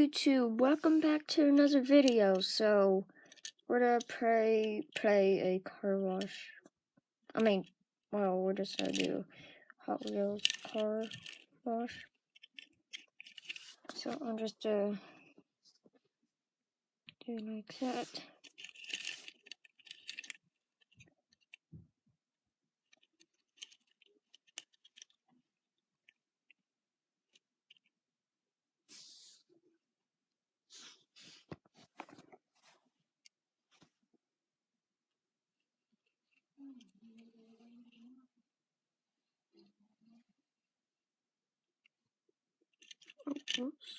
YouTube, welcome back to another video. So we're gonna play a car wash. We're just gonna do Hot Wheels car wash. So I'm just doing like that. Oops.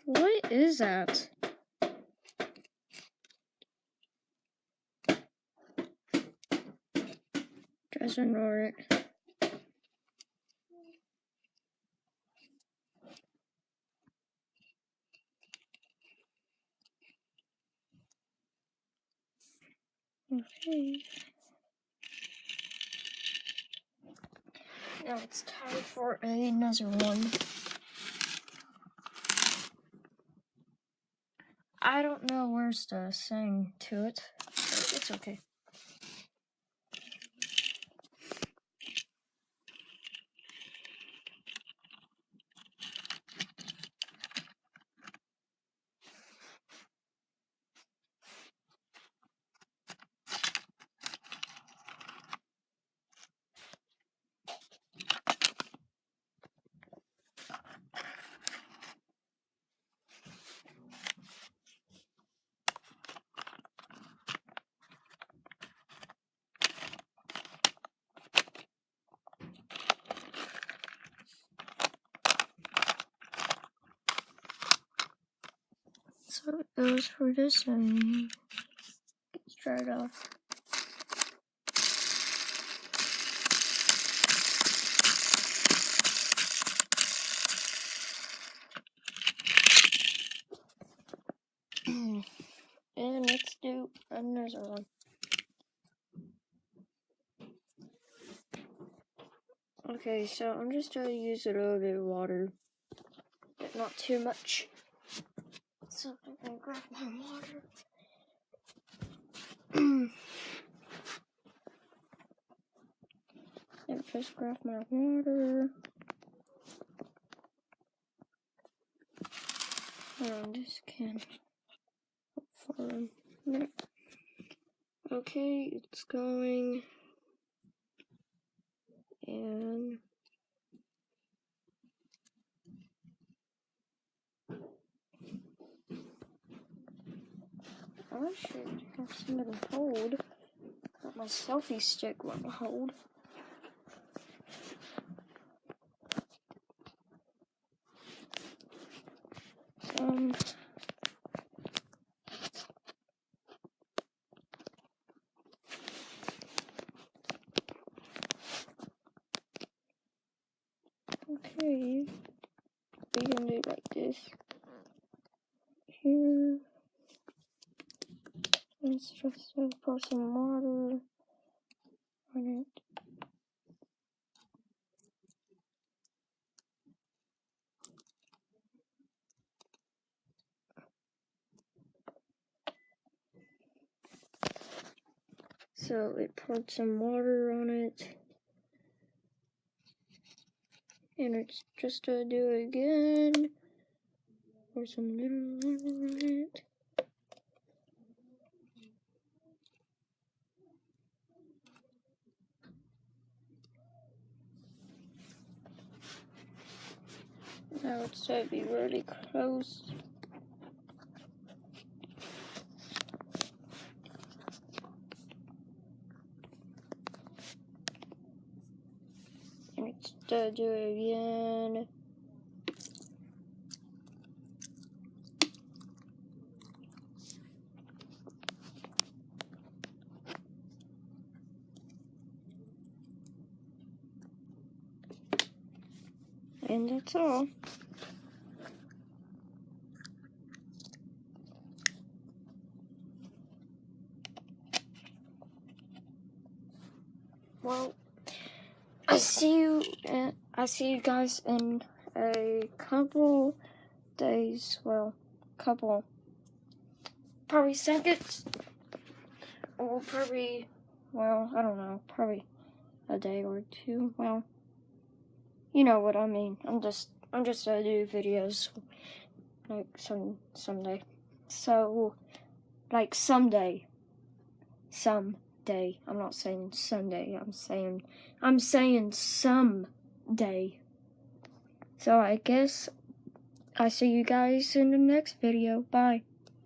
What is that? Just ignore it. Okay. Now it's time for another one. I don't know where's the saying to it, but it's okay. So it goes for this and gets dried off. And let's do another one. Okay, so I'm just gonna use a little bit of water, but not too much. So I'm gonna grab my water. And just grab my water. And this can for a minute. Okay, it's going. And I should have something to hold. But my selfie stick won't hold. Okay, we can do it like this. Here, let's just pour some water on it. So it poured some water on it. And it's just to do it again. Pour some little water on it. I would say be really close. And let's do it again. And that's all. Well, I see you guys in a couple days. Well, probably seconds, or probably, well, I don't know, probably a day or two. Well, you know what I mean. I'm just gonna do videos like someday. So, like someday. I'm not saying Sunday. I'm saying someday. So I guess I see you guys in the next video. Bye.